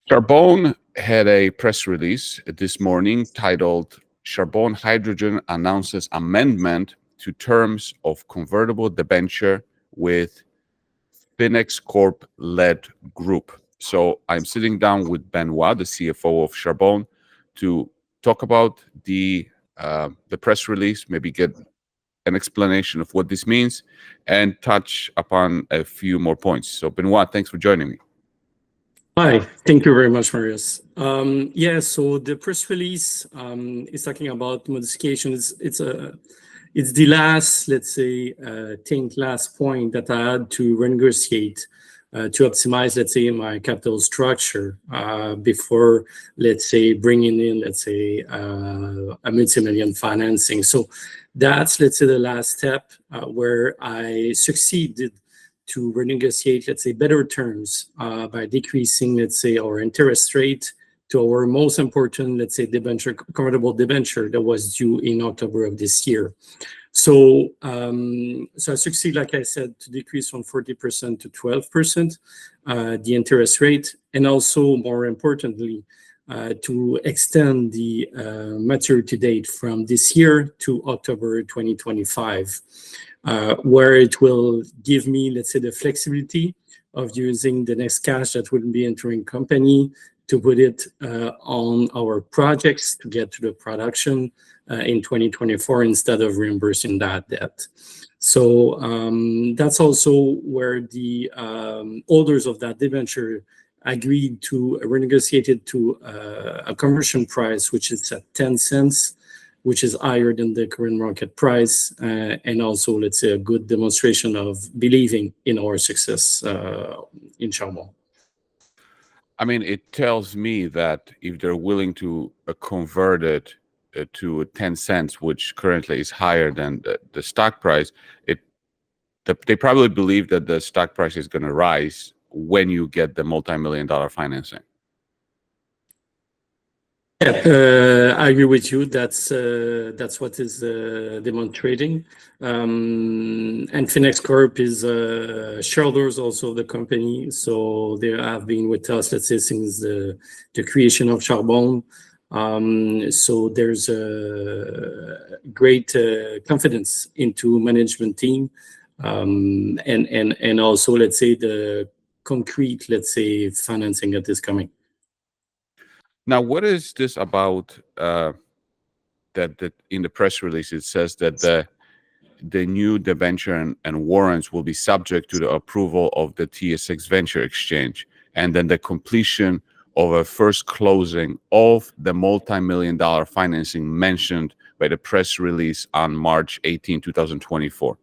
Charbone had a press release this morning titled Charbone Hydrogen Announces Amendment to Terms of Convertible Debenture with Finex Corp-led Group. So I'm sitting down with Benoit, the CFO of Charbone, to talk about the press release, maybe get an explanation of what this means, and touch upon a few more points. So Benoit, thanks for joining me. Hi, thank you very much, Mariusz. So the press release is talking about modifications. It's the last, let's say, last point that I had to renegotiate to optimize, let's say, my capital structure before, let's say, bringing in, let's say, a multi-million financing. So that's, let's say, the last step where I succeeded to renegotiate, let's say, better terms by decreasing, let's say, our interest rate to our most important, let's say, convertible debenture that was due in October of this year. So, I succeed, like I said, to decrease from 40% to 12% the interest rate, and also, more importantly, to extend the maturity date from this year to October 2025. Where it will give me, let's say, the flexibility of using the next cash that will be entering company to put it on our projects to get to the production in 2024 instead of reimbursing that debt. So that's also where the holders of that debenture agreed to renegotiate it to a conversion price, which is at 10 cents, which is higher than the current market price, and also, let's say, a good demonstration of believing in our success in Charbone. I mean, it tells me that if they're willing to convert it to 10 cents, which currently is higher than the stock price, they probably believe that the stock price is going to rise when you get the multi-million-dollar financing. Yeah, I agree with you. That's what is demonstrating. And Finex Corp is shareholders also of the company, so they have been with us, let's say, since the creation of Charbone. So there's a great confidence into management team, and also, let's say, the concrete, let's say, financing that is coming. Now, what is this about that in the press release it says that the new debenture and warrants will be subject to the approval of the TSXV exchange, and then the completion of a first closing of the multi-million-dollar financing mentioned by the press release on March 18, 2024?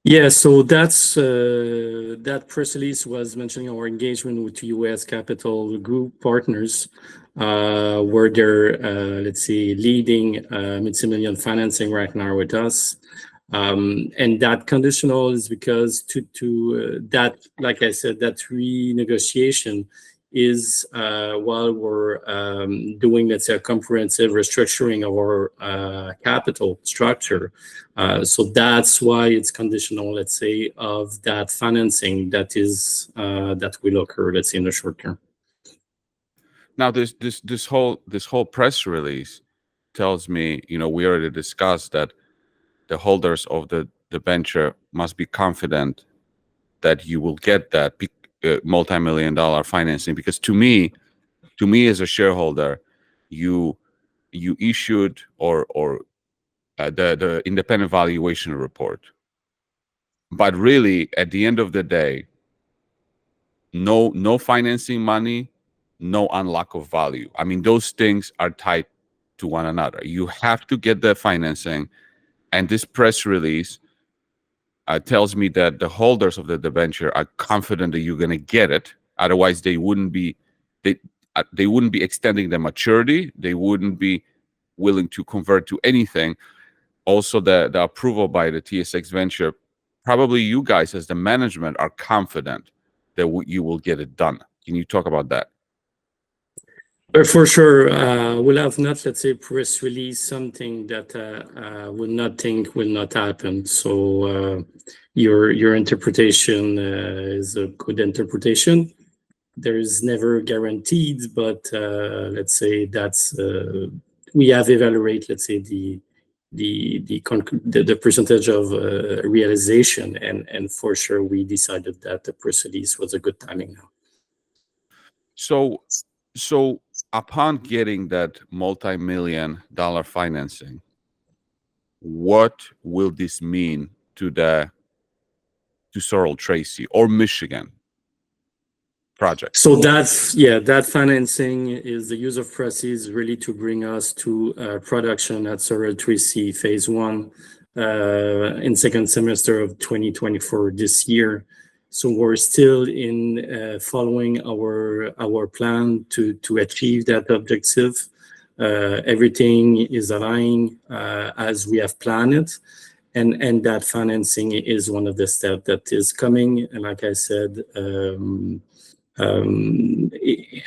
Yeah, so that's that press release was mentioning our engagement with U.S. Capital Group partners, where they're, let's say, leading multi-million financing right now with us. And that conditional is because to that, like I said, that renegotiation is while we're doing, let's say, a comprehensive restructuring of our capital structure. So that's why it's conditional, let's say, of that financing that is that will occur, let's say, in the short term. Now, this whole press release tells me, we already discussed that the holders of the debenture must be confident that you will get that multi-million-dollar financing, because to me as a shareholder, you issued the independent valuation report, but really at the end of the day, no financing money, no unlock of value. I mean, those things are tied to one another. You have to get the financing, and this press release tells me that the holders of the debenture are confident that you're going to get it. Otherwise, they wouldn't be extending the maturity. They wouldn't be willing to convert to anything. Also, the approval by the TSXV, probably you guys as the management are confident that you will get it done. Can you talk about that? For sure, we'll have not, let's say, press release something that will not think will not happen. So your interpretation is a good interpretation. there is never guaranteed, but let's say that's we have evaluated, let's say, the percentage of realization, and for sure we decided that the press release was a good timing now. So upon getting that multi-million-dollar financing, what will this mean to Sorrel Tracy or Michigan project? So that financing is the use of proceeds really to bring us to production at Sorrel Tracy phase 1 in second semester of 2024 this year. So we're still in following our plan to achieve that objective. Everything is aligning as we have planned it, and that financing is one of the steps that is coming. And like I said,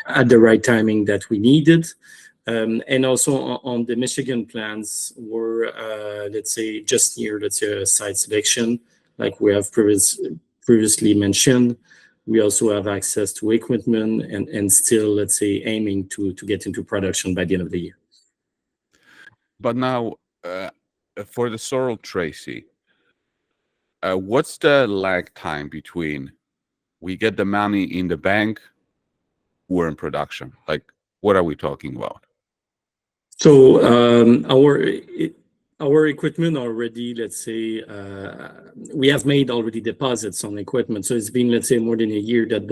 at the right timing that we needed. And also on the Michigan plans, we're let's say just near, let's say, a site selection, like we have previously mentioned. We also have access to equipment and still, let's say, aiming to get into production by the end of the year. But now, for the Sorrel Tracy, what's the lag time between we get the money in the bank, we're in production? Like, what are we talking about? So our equipment already, let's say, we have made already deposits on equipment. So it's been, let's say, more than a year that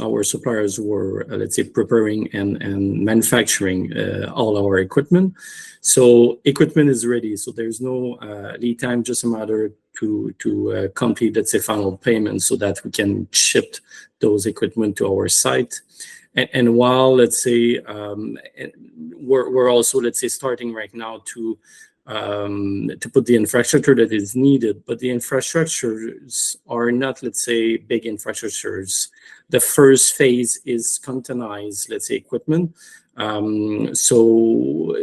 our suppliers were, let's say, preparing and manufacturing all our equipment. So equipment is ready. So there's no lead time, just a matter to complete, let's say, final payment so that we can ship those equipment to our site. And while, let's say, we're also, let's say, starting right now to put the infrastructure that is needed, but the infrastructures are not, let's say, big infrastructures. The first phase is containerized, let's say, equipment. So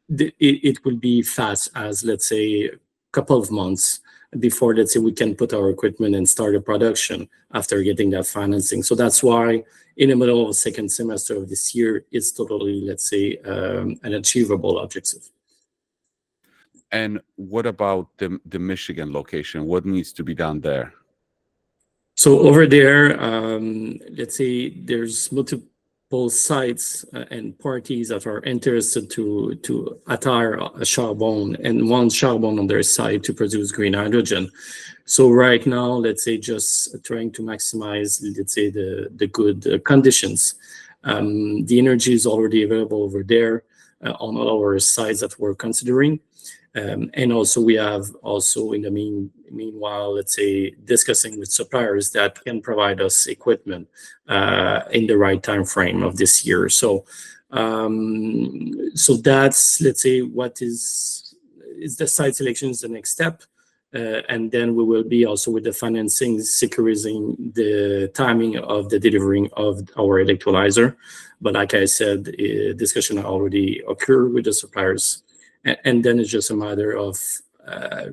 it will be fast as, let's say, a couple of months before, let's say, we can put our equipment and start a production after getting that financing. So that's why in the middle of the second semester of this year, it's totally, let's say, an achievable objective. And what about the Michigan location? What needs to be done there? So over there, let's say there's multiple sites and parties that are interested to attire a charbone and one charbone on their site to produce green hydrogen. So right now, let's say, just trying to maximize, let's say, the good conditions. The energy is already available over there on all our sites that we're considering. And also we have also in the meanwhile, let's say, discussing with suppliers that can provide us equipment in the right time frame of this year. So so that's, let's say, what is the site selection is the next step. And then we will be also with the financing, securing the timing of the delivering of our electrolyzer. But like I said, discussion already occurred with the suppliers. And then it's just a matter of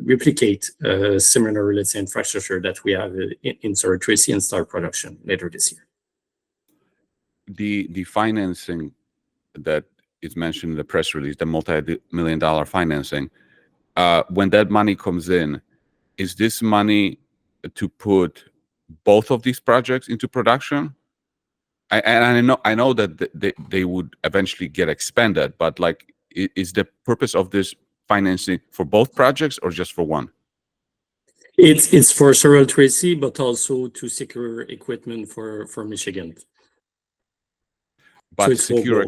replicate similar, let's say, infrastructure that we have in Sorrel Tracy and start production later this year. The financing that is mentioned in the press release, the multi-million-dollar financing, when that money comes in, is this money to put both of these projects into production? I know that they would eventually get expanded, but like, is the purpose of this financing for both projects or just for one? It's for Sorrel Tracy, but also to secure equipment for Michigan. But So secure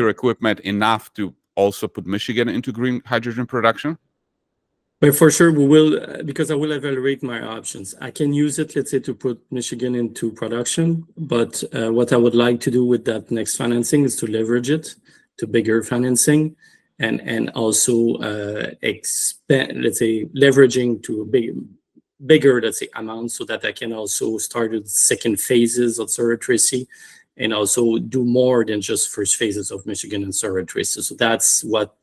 equipment enough to also put Michigan into green hydrogen production? But for sure we will, because I will evaluate my options. I can use it, let's say, to put Michigan into production. But what I would like to do with that next financing is to leverage it to bigger financing and also expand, let's say, leveraging to a bigger, let's say, amount so that I can also start with second phases of Sorrel Tracy and also do more than just first phases of Michigan and Sorrel Tracy. So that's what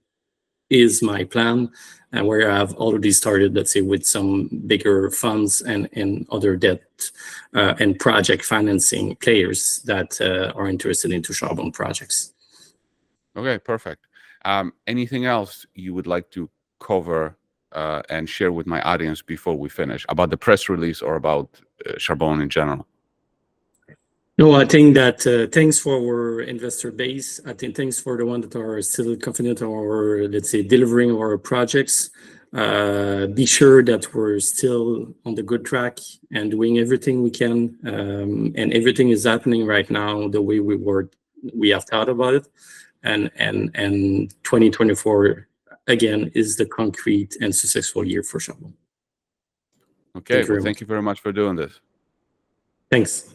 is my plan, and where I've already started, let's say, with some bigger funds and other debt and project financing players that are interested into Charbone projects. Okay, perfect. Anything else you would like to cover and share with my audience before we finish about the press release or about Charbone in general? No, I think that thanks for our investor base. I think thanks for the one that are still confident on our, let's say, delivering our projects. Be sure that we're still on the good track and doing everything we can. And everything is happening right now the way we have thought about it. And 2024, again, is the concrete and successful year for Charbone. Okay, well, thank you very much for doing this. Thanks.